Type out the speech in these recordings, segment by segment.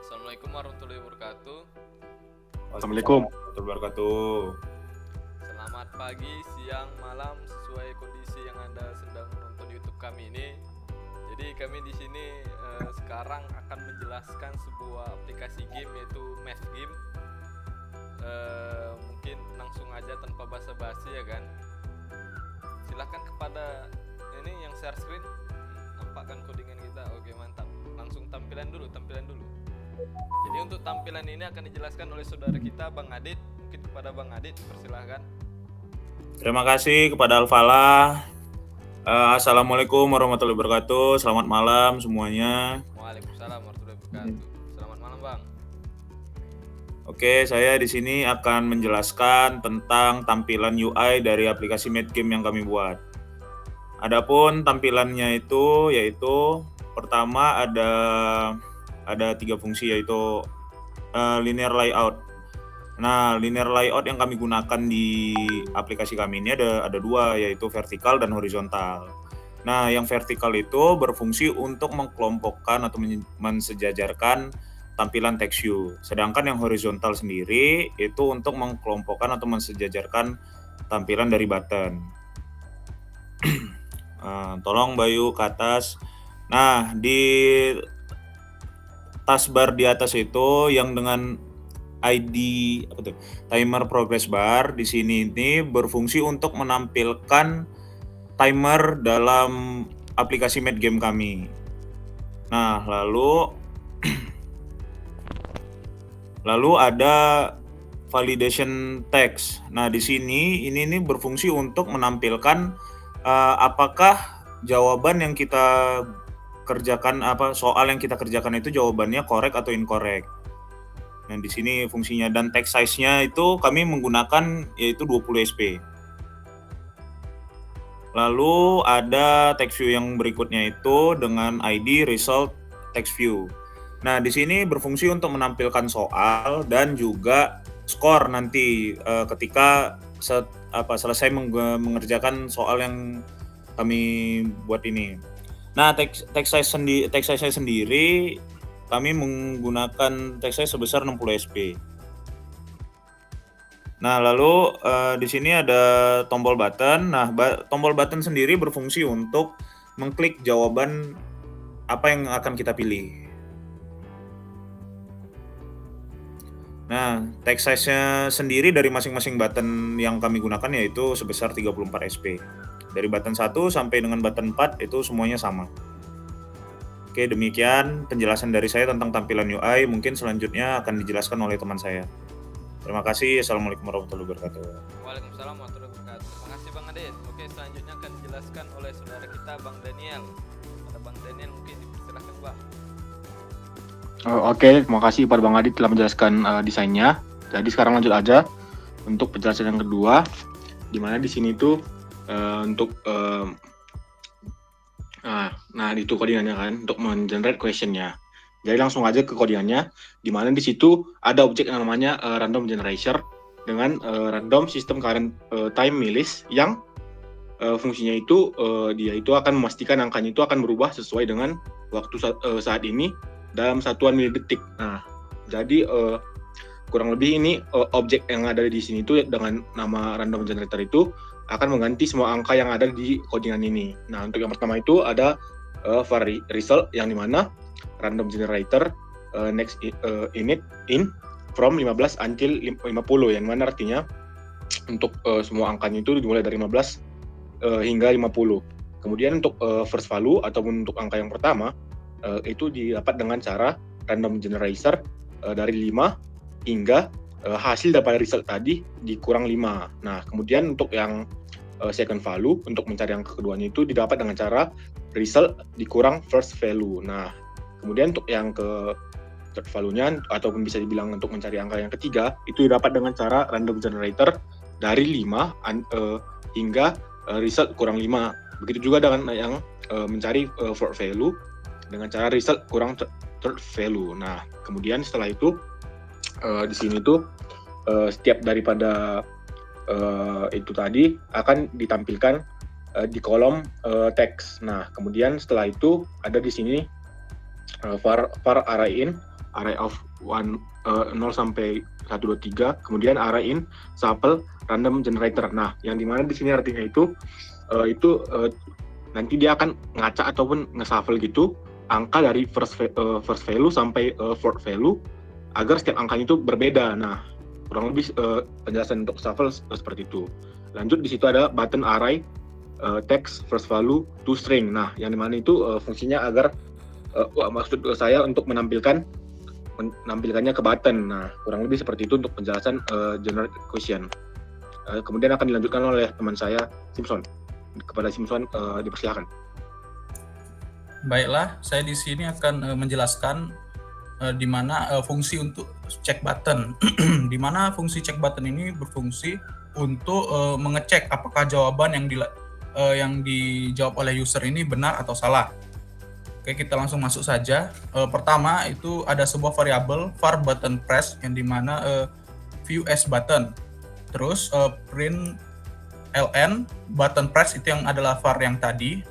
Assalamualaikum warahmatullahi wabarakatuh. Assalamualaikum. Waalaikumsalam warahmatullahi wabarakatuh. Selamat pagi, siang, malam sesuai kondisi yang Anda sedang menonton YouTube kami ini. Jadi kami di sini sekarang akan menjelaskan sebuah aplikasi game yaitu Math Game. Mungkin langsung aja tanpa basa-basi ya kan. Silahkan kepada ini yang share screen, nampakkan codingan kita. Oke, mantap. Langsung tampilan dulu. Jadi untuk tampilan ini akan dijelaskan oleh saudara kita Bang Adit. Mungkin kepada Bang Adit persilahkan. Terima kasih kepada Alfalah. Assalamualaikum warahmatullahi wabarakatuh. Selamat malam semuanya. Waalaikumsalam warahmatullahi wabarakatuh. Selamat malam Bang. Oke, saya di sini akan menjelaskan tentang tampilan UI dari aplikasi Math Game yang kami buat. Adapun tampilannya itu yaitu pertama ada 3 fungsi yaitu linear layout. Nah, linear layout yang kami gunakan di aplikasi kami ini ada 2 yaitu vertikal dan horizontal. Nah, yang vertikal itu berfungsi untuk mengkelompokkan atau mensejajarkan tampilan text view. Sedangkan yang horizontal sendiri itu untuk mengkelompokkan atau mensejajarkan tampilan dari button. Tolong Bayu ke atas. Nah, di taskbar di atas itu yang dengan ID timer progress bar di sini ini berfungsi untuk menampilkan timer dalam aplikasi Math Game kami. Nah, lalu ada validation text. Nah, di sini ini berfungsi untuk menampilkan apakah jawaban yang kita kerjakan soal yang kita kerjakan itu jawabannya correct atau incorrect. Nah, di sini fungsinya dan text size-nya itu kami menggunakan yaitu 20 SP. Lalu ada text view yang berikutnya itu dengan ID result text view. Nah, di sini berfungsi untuk menampilkan soal dan juga skor nanti ketika selesai mengerjakan soal yang kami buat ini. Nah, text size sendiri kami menggunakan text size sebesar 60 SP. Nah, lalu di sini ada tombol button. Nah, tombol button sendiri berfungsi untuk mengklik jawaban apa yang akan kita pilih. Nah, text size-nya sendiri dari masing-masing button yang kami gunakan yaitu sebesar 34 SP. Dari button 1 sampai dengan button 4 itu semuanya sama. Oke, demikian penjelasan dari saya tentang tampilan UI. Mungkin selanjutnya akan dijelaskan oleh teman saya. Terima kasih. Assalamualaikum warahmatullahi wabarakatuh. Waalaikumsalam warahmatullahi wabarakatuh. Terima kasih Bang Adit. Oke, selanjutnya akan dijelaskan oleh saudara kita Bang Daniel. Pada Bang Daniel mungkin dipersilahkan Bang. Oke, terima kasih kepada Bang Adit telah menjelaskan desainnya. Jadi sekarang lanjut aja untuk penjelasan yang kedua, di mana di sini tuh untuk itu codingannya kan untuk mengenerate questionnya. Jadi langsung aja ke codingannya, di mana di situ ada objek yang namanya random generator dengan random system current time list yang fungsinya itu dia itu akan memastikan angkanya itu akan berubah sesuai dengan waktu saat ini dalam satuan milidetik. Nah, jadi kurang lebih ini objek yang ada di sini itu dengan nama random generator itu akan mengganti semua angka yang ada di codingan ini. Nah, untuk yang pertama itu ada var result yang dimana random generator next init in from 15 until 50, yang mana artinya untuk semua angkanya itu dimulai dari 15 hingga 50. Kemudian untuk first value ataupun untuk angka yang pertama itu didapat dengan cara random generator dari 5 hingga hasil daripada result tadi dikurang 5. Nah, kemudian untuk yang second value untuk mencari angka keduanya itu didapat dengan cara result dikurang first value. Nah, kemudian untuk yang ke third value-nya ataupun bisa dibilang untuk mencari angka yang ketiga itu didapat dengan cara random generator dari 5 hingga result kurang 5. Begitu juga dengan yang mencari fourth value dengan cara result kurang third value. Nah, kemudian setelah itu di sini tuh setiap daripada itu tadi akan ditampilkan di kolom teks. Nah, kemudian setelah itu ada di sini var array in array of 0 sampai 1, 2, 3, kemudian array in shuffle random generator. Nah, yang dimana di sini artinya itu nanti dia akan ngacak ataupun nge-shuffle gitu angka dari first value sampai fourth value agar setiap angkanya itu berbeda. Nah, kurang lebih penjelasan untuk shuffle seperti itu. Lanjut, di situ ada button array text first value to string. Nah, yang dimana itu fungsinya agar maksud saya untuk menampilkannya ke button. Nah, kurang lebih seperti itu untuk penjelasan generate question. Kemudian akan dilanjutkan oleh teman saya Simpson. Kepada Simpson dipersilakan. Baiklah, saya di sini akan menjelaskan di mana fungsi untuk check button. Di mana fungsi check button ini berfungsi untuk mengecek apakah jawaban yang dijawab oleh user ini benar atau salah. Oke, kita langsung masuk saja. Pertama itu ada sebuah variabel var button press yang dimana view as button. Terus print ln button press itu yang adalah var yang tadi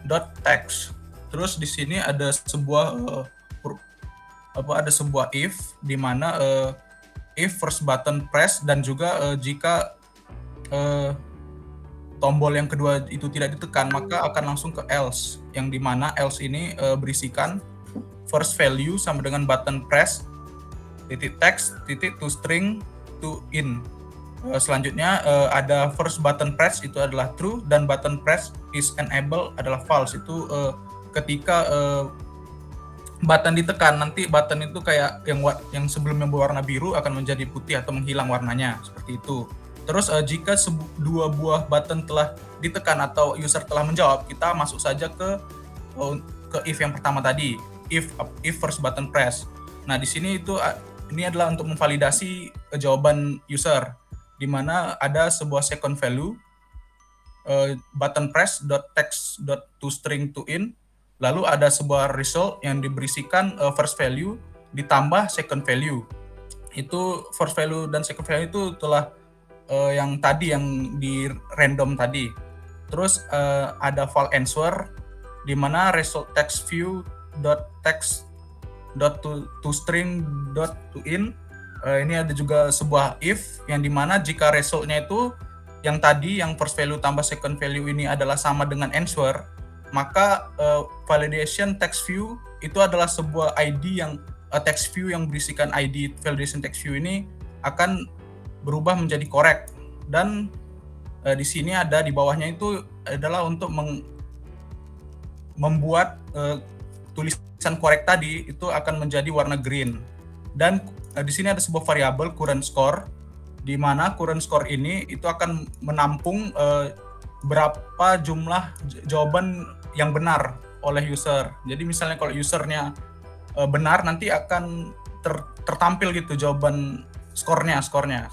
dot text. Terus di sini ada sebuah if di mana if first button press dan juga jika tombol yang kedua itu tidak ditekan maka akan langsung ke else, yang dimana else ini berisikan first value sama dengan button press titik text titik to string to in. Selanjutnya ada first button press itu adalah true dan button press is enable adalah false. Itu ketika button ditekan, nanti button itu kayak yang sebelumnya berwarna biru akan menjadi putih atau menghilang warnanya, seperti itu. Terus jika dua buah button telah ditekan atau user telah menjawab, kita masuk saja ke if yang pertama tadi, if first button press. Nah, di sini ini adalah untuk memvalidasi jawaban user, di mana ada sebuah second value button press .text .toString to in, lalu ada sebuah result yang diberisikan first value ditambah second value. Itu first value dan second value itu telah yang tadi yang di random tadi. Terus ada val answer di mana result text view .text .toString .to in. Ini ada juga sebuah if yang dimana jika resultnya itu yang tadi yang first value tambah second value ini adalah sama dengan answer, maka validation text view itu adalah sebuah ID yang text view yang berisikan ID validation text view ini akan berubah menjadi correct. Dan di sini ada di bawahnya itu adalah untuk membuat tulisan correct tadi itu akan menjadi warna green. Dan di sini ada sebuah variabel current score, di mana current score ini itu akan menampung berapa jumlah jawaban yang benar oleh user. Jadi misalnya kalau usernya benar, nanti akan tertampil gitu jawaban skornya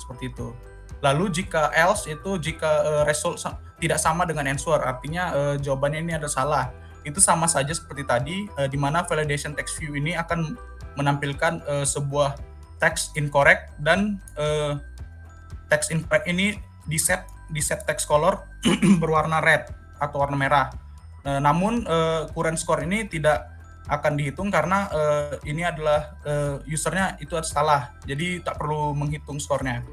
seperti itu. Lalu jika else itu jika result tidak sama dengan answer, artinya jawabannya ini ada salah. Itu sama saja seperti tadi, di mana validation text view ini akan menampilkan sebuah text incorrect dan text incorrect ini di set text color berwarna red atau warna merah. Namun current score ini tidak akan dihitung karena ini adalah usernya itu salah, jadi tak perlu menghitung skornya.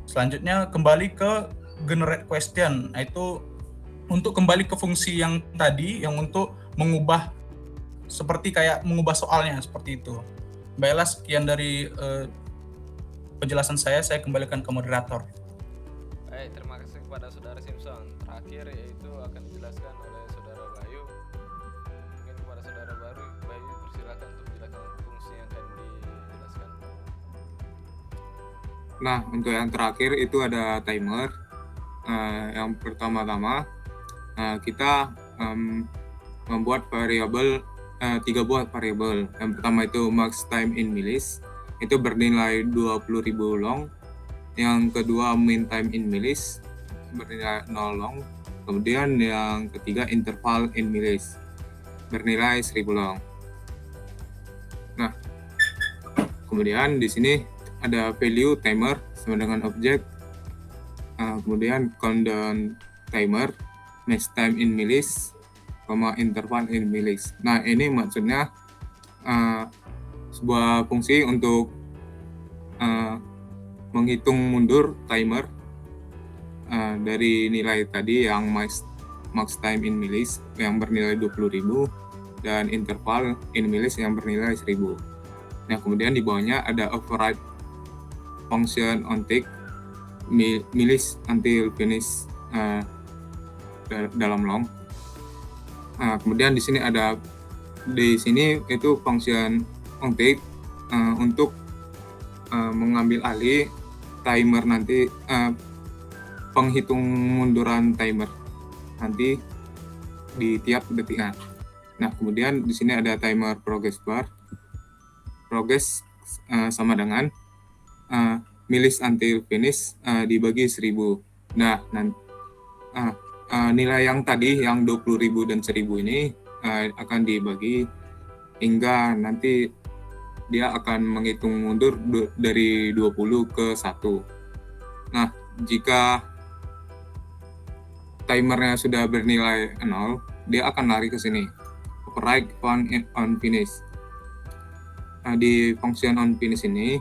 Selanjutnya kembali ke generate question, itu untuk kembali ke fungsi yang tadi yang untuk mengubah seperti kayak mengubah soalnya seperti itu. Baiklah, sekian dari penjelasan saya kembalikan ke moderator. Baik, terima kasih kepada saudara Simpson. Terakhir yaitu akan dijelaskan oleh saudara Bayu. Mungkin kepada saudara Bayu persilakan untuk menjelaskan fungsi yang akan dijelaskan. Nah, untuk yang terakhir itu ada timer. Yang pertama-tama kita membuat variabel 3 buah variabel. Yang pertama itu max time in millis, itu bernilai 20.000 long. Yang kedua min time in millis, bernilai 0 long. Kemudian yang ketiga interval in millis, bernilai 1000 long. Nah, kemudian di sini ada value timer sama dengan objek, kemudian countdown timer, max time in millis, interval in millis. Nah, ini maksudnya sebuah fungsi untuk menghitung mundur timer dari nilai tadi yang max time in millis yang bernilai 20.000 dan interval in millis yang bernilai 1.000. Nah, kemudian di bawahnya ada override function on tick millis until finish dalam long. Nah, kemudian di sini itu function on tick untuk mengambil alih timer nanti, penghitung munduran timer nanti di tiap detiknya. Nah, kemudian di sini ada timer progress bar. Progress sama dengan millis until finish dibagi 1.000. Nah, nilai yang tadi yang 20.000 dan 1.000 ini akan dibagi hingga nanti dia akan menghitung mundur dari 20 ke 1. Nah, jika timernya sudah bernilai 0, dia akan lari ke sini. Override on finish. Nah, di function on finish ini,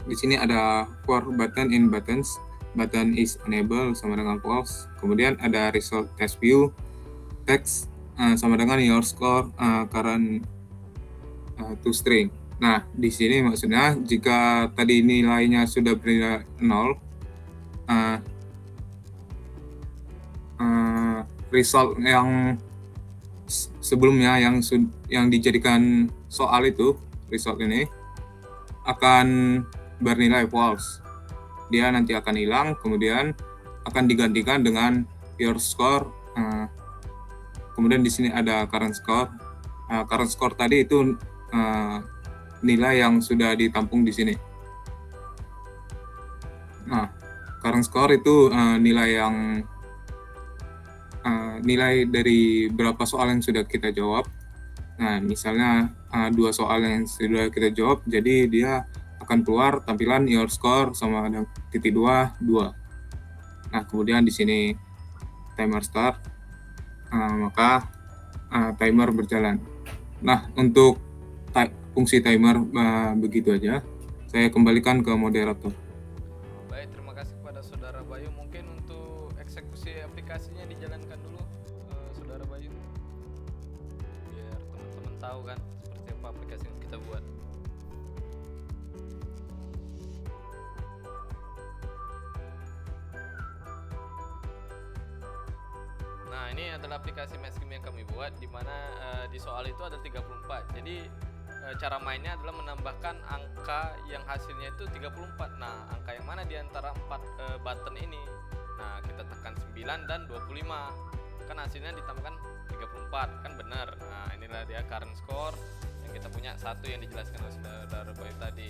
di sini ada for button in buttons, button is enable sama dengan false. Kemudian ada result test view, text sama dengan your score current to string. Nah, di sini maksudnya jika tadi nilainya sudah bernilai 0, result yang sebelumnya yang dijadikan soal itu, result ini akan bernilai false. Dia nanti akan hilang, kemudian akan digantikan dengan your score. Kemudian di sini ada current score. Current score tadi itu nilai yang sudah ditampung di sini. Nah, current score itu nilai dari berapa soal yang sudah kita jawab. Nah, misalnya 2 soal yang sudah kita jawab, jadi dia akan keluar tampilan your score sama dengan titik 2. Nah, kemudian di sini timer start, maka timer berjalan. Nah, untuk fungsi timer begitu aja. Saya kembalikan ke moderator. Baik, terima kasih kepada Saudara Bayu. Mungkin untuk eksekusi aplikasinya dijalankan dulu, Saudara Bayu, biar teman-teman tahu kan seperti apa aplikasi yang kita buat. Nah, ini adalah aplikasi Match Game yang kami buat, di mana di soal itu ada 34. Jadi cara mainnya adalah menambahkan angka yang hasilnya itu 34. Nah, angka yang mana di antara 4 button ini? Nah, kita tekan 9 dan 25. Kan hasilnya ditambahkan 34, kan benar. Nah, inilah dia current score yang kita punya, satu yang dijelaskan oleh Saudara Bayu tadi.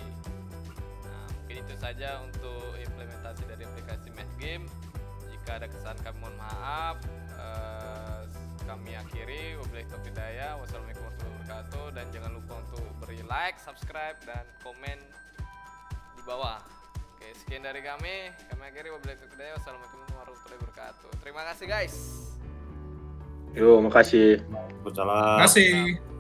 Nah, mungkin itu saja untuk implementasi dari aplikasi Match Game. Jika ada kesalahan kami mohon maaf. Kami akhiri, wabillahi taufiq hidayah, wassalamualaikum warahmatullahi wabarakatuh, dan jangan lupa untuk beri like, subscribe, dan komen di bawah. Oke, sekian dari kami akhiri, wabillahi taufiq hidayah, wassalamualaikum warahmatullahi wabarakatuh. Terima kasih guys. Yo, makasih. Berjalan. Terima kasih.